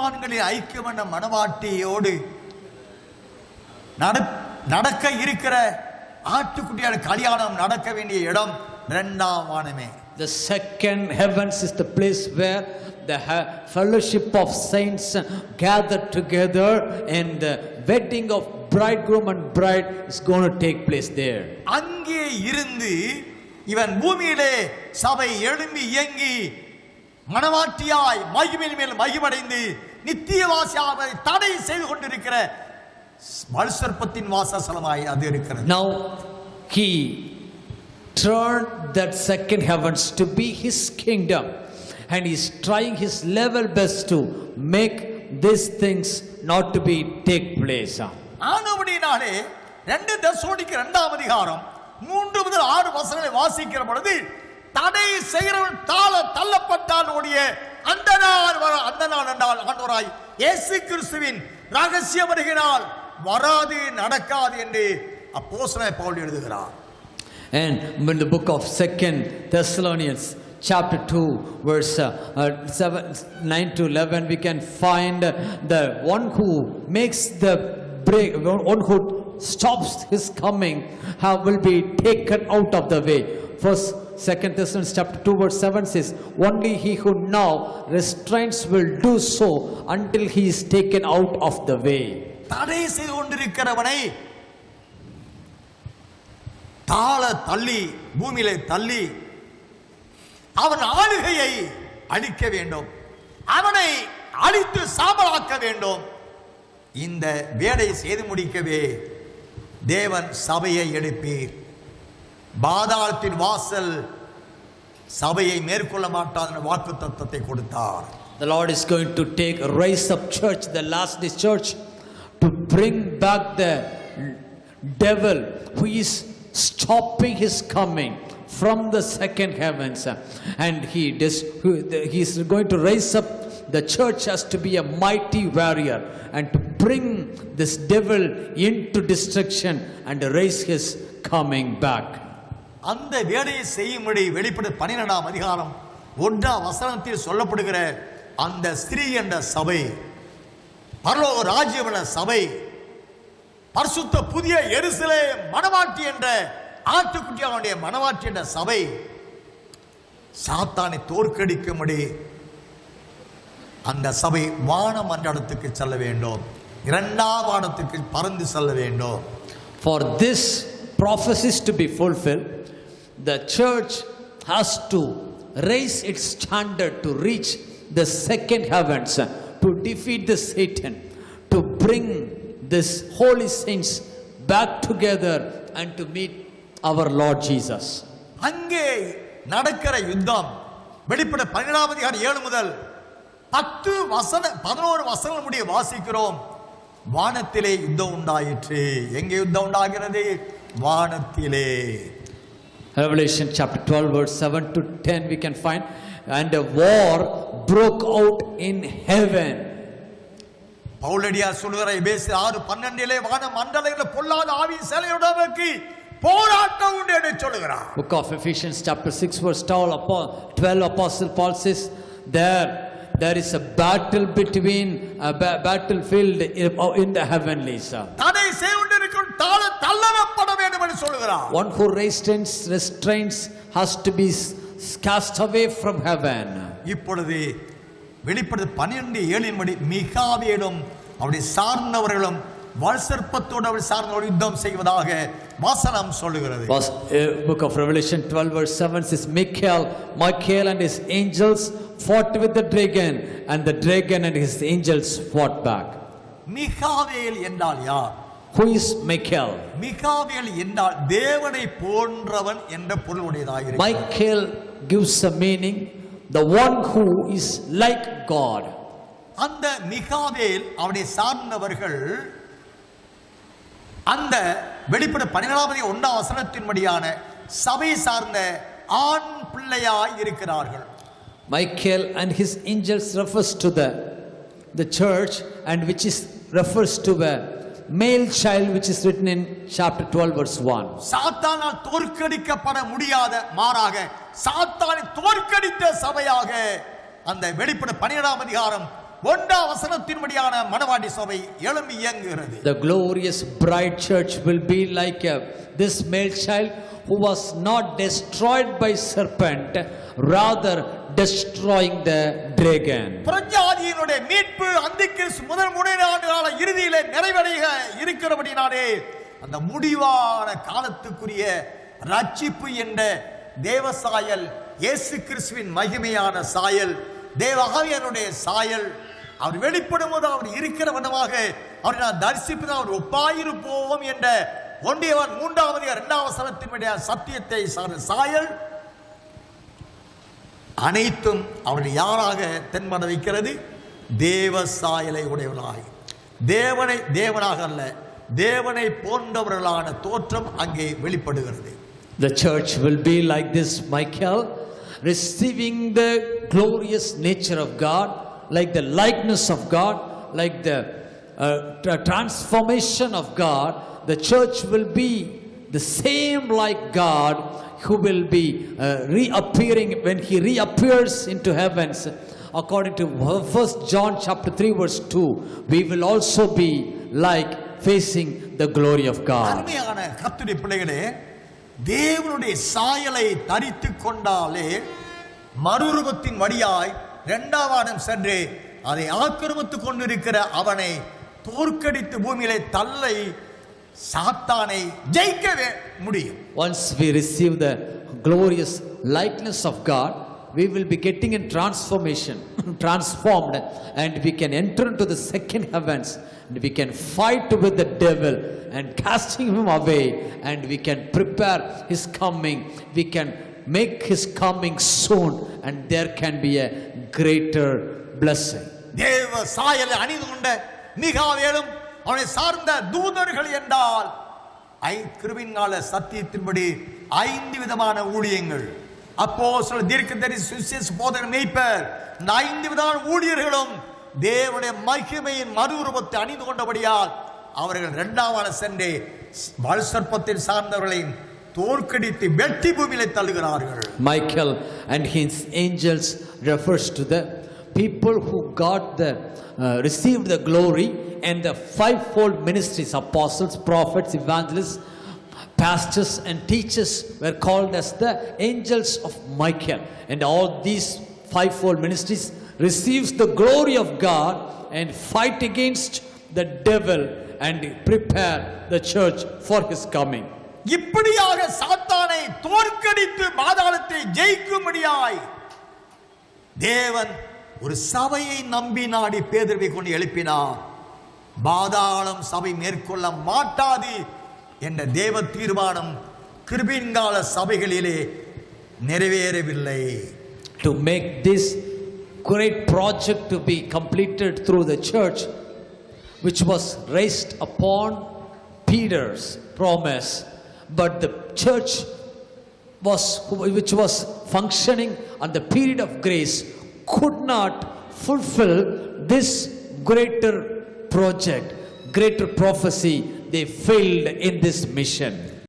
நீதிமான்களின் ஐக்கியம் என்ற மனவாட்டியோடு நடக்க இருக்கிற ஆட்டுக்குட்டியான கல்யாணம் நடக்க வேண்டிய இடம் இரண்டாம் வானமே. The second heavens is the place where the fellowship of saints gather together and the wedding of bridegroom and bride is going to take place there. அங்கே இருந்து இவன் பூமியிலே சபை எழும்பி இயங்கி மனவாட்டியாய் மகிமையின் மேல் மகிமடைந்து நித்தியவாசியாக தடை செய்து கொண்டிருக்கிற மல்சர்ப்பத்தின் வாசஸ்தலமாய் அது இருக்கிறது. Now he turned that second heavens to be his kingdom and he is trying his level best to make these things not to be take place. ஆனபடினாலே 2 தெசலோனிக்கர் 2ஆம் அதிகாரம் 3 முதல் 6 வசனங்களை வாசிக்கிற பொழுது தடை செய்கிறவன் தள்ளப்பட்டால் ஓடிய அந்த நாள் என்றால் ஆண்டவராய் இயேசு கிறிஸ்துவின் ரகசிய வருகையினால் வராது நடக்காது என்று அப்போஸ்தலன் பவுல் எழுதுகிறார். And in the book of 2 Thessalonians chapter 2 verse 9 to 11 we can find the one who makes the break, one who stops his coming will be taken out of the way. First 2 Thessalonians chapter 2 verse 7 says, only he who now restrains will do so until he is taken out of the way. தடை செய்து கொண்டிருக்கிறவனை தள்ளி பூமியிலே தள்ளி அவன் ஆளுகையை அழிக்க வேண்டும், அவனை அழித்து சாம்பலாக்க வேண்டும். இந்த வேலையை செய்து முடிக்கவே தேவன் சபையை எழுப்பீர். பாதாளத்தின் வாசல் சபையை மேற்கொள்ள மாட்டார் என்ற வாக்குத்தத்தத்தை கொடுத்தார். The Lord is going to raise up church, the last day church, to bring back the devil who is stopping his coming from the second heavens, and he is going to raise up the church as to be a mighty warrior and to bring this devil into destruction and raise his coming back. அந்த வேலையை செய்யும்படி வெளிப்படுத்த 12ஆம் அதிகாரம் 1ஆம் வசனத்தில் சொல்லப்படுகிற அந்த ஸ்திரீ என்ற சபை, பரலோக ராஜ்யம் என்ற சபை, பரிசுத்த புதிய எருசலேம் மனவாட்டி என்ற ஆட்டுக்குட்டியானுடைய மனவாட்டி என்ற சபை சாத்தானை தோற்கடிக்கும்படி அந்த சபை வான மண்டலத்துக்கு செல்ல வேண்டும், 2ஆம் வானத்துக்கு பறந்து செல்ல வேண்டும். For this prophecies to be fulfilled, the church has to raise its standard to reach the second heavens, to defeat the Satan, to bring this holy saints back together and to meet our Lord Jesus. அங்கே நடக்கிற யுத்தம் வெளிப்பட 12ஆம் அதிகாரம் 7 முதல் 11 வசனங்கள் முடிய வாசிக்கிறோம். வானத்திலே யுத்தம் உண்டாயிற்று. எங்கே யுத்தம் உண்டாகிறது? வானத்திலே. Revelation chapter 12 verse 7 to 10 we can find, and a war broke out in heaven. பவுலடியா சொல்லுகிற எபேசியர் 6:12 வான மண்டலங்களில் பொல்லாத ஆவி சேனையுடனுக்கு போராட்டம் உண்டு என்று சொல்லுகிறார். Book of Ephesians chapter 6 verse 12 apostle Paul says there is a battle between a battlefield in the heavenlies. தடை செய்து கொண்டிருக்கும் தள்ளப்பட வேண்டும் என்று சொல்லுகிறார். One who restrains has to be cast away from heaven. இப்பொழுது வெளிப்படுத்த 12:7 படி மிகாவேலும் அவருடைய சார்ந்தவர்களும் வல்சர்ப்பத்தோடு அவர் சார்ந்தவர்கள் யுத்தம் செய்வதாக வசனம் சொல்லுகிறது. Book of Revelation 12 verse 7 says, Michael and his angels fought with the dragon, and the dragon and his angels fought back. மிகாவேல் என்றால் யார்? Who is Michael? மிகாவேல் என்றால் தேவனை போன்றவன் என்ற பொருள் உடையதாக இருக்கிறது. Michael gives a meaning, the one who is like God. அந்த மிகாவேல் அவருடைய சார்ந்தவர்கள் அந்த வெளிப்பட 12ஆம் வசனத்தின்படியான சபை சார்ந்த ஆண் பிள்ளையாய் இருக்கிறார்கள். Michael and his angels refers to the church, and which is refers to a male child, which is written in chapter 12 verse 1. சாத்தானால் தோற்கடிக்கப்பட முடியாத, மாறாக சாத்தானை தோற்கடித்த சபையாக அந்த வெளிப்பட 12ஆம் அதிகாரம் ஒன்றாம் வசனத்தின்படியான மணவாட்டி சபை எழும்பி இயங்குகிறது. The glorious bride church will be like this male child who was not destroyed by serpent, rather destroying the dragon. புறஜாதியினுடைய மீட்பு அந்திக்கிறிஸ்து முதல் 3 ஆண்டு கால இறுதியிலே நிறைவடைய இருக்கிறபடினாலே அந்த முடிவான காலத்துக்குரிய ரட்சிப்பு என்ற தேவசாயல், இயேசு கிறிஸ்துவின் மகிமையான சாயல், தேவ ஆவியானுடைய சாயல் அவர் வெளிப்படும் போது அவர் இருக்கிற வண்ணமாக அவரை நான் தரிசிப்பது அவர் ஒப்பாயிருப்போம் என்ற 1 யோவான் 3 வசனத்தினுடைய சத்தியத்தை சாயல் அனைத்தும் அவர்கள் யாராக தென்பட வைக்கிறது? தேவ சாயலை உடையவர்களாய், தேவனாக அல்ல, தேவனை போன்றவர்களான தோற்றம் அங்கே வெளிப்படுகிறது. The church will be like this Michael, receiving the glorious nature of God, like the likeness of God, like the transformation of God. The church will be the same like God, who will be reappearing when he reappears into heavens. According to 1 John chapter 3 verse 2, we will also be like facing the glory of God. அருமையான கர்த்தருடைய பிள்ளைகளே, தேவனுடைய சாயலை தரித்துக் கொண்டாலே மறுரூபத்தின் வழியாய் 2ஆம் வானம் சென்று அதை ஆக்கிரமித்துக் கொண்டிருக்கிற அவனை தோற்கடித்து பூமியிலே தள்ளை சாத்தானை ஜெயிக்கவே முடியும். Once we receive the glorious likeness of God, we will be getting in transformation, transformed, and we can enter into the second heavens, and we can fight with the devil and casting him away, and we can prepare his coming. We can make his coming soon, and there can be a greater blessing. தேவ சாயலை அணிந்து கொண்ட மிகாவேலும் அவனை சார்ந்த தூதர்கள் என்றால் கிருபையினால சத்தியத்தின்படி 5 விதமான ஊழியங்கள், அப்போஸ்தலர், தீர்க்கதரிசி, சுவிசேஷ போதகர், மேய்ப்பர், இந்த 5 விதமான ஊழியர்களும் தேவனுடைய மகிமையின் மறுரூபத்தை அணிந்து கொண்டபடியால் அவர்கள் 2ஆம் வானம் சென்று வலு சர்ப்பத்தின் சார்ந்தவர்களையும் தோற்கடித்து வெட்டி பூமியிலே தள்ளுகிறார்கள். Michael and his angels refers to the people who got the received the glory and the 5-fold ministries: apostles, prophets, evangelists, pastors and teachers were called as the angels of Michael. And all these 5-fold ministries receives the glory of God and fight against the devil and prepare the church for his coming. இப்படியாக சாத்தானை தோற்கடித்து பாதாளத்தை ஜெயிக்கும்படியாய் தேவன் ஒரு சபையை நம்பி நாடி பேதுருவை கொண்டு எழுப்பினார். பாதாளம் சபை மேற்கொள்ள மாட்டாது என்ற தேவ தீர்மானம் கிருபையின்கால சபைகளிலே நிறைவேறவில்லை. To make this great project to be completed through the church, which was raised upon Peter's promise, but the church which was functioning on the period of grace could not fulfill this greater project, greater prophecy. They failed in this mission.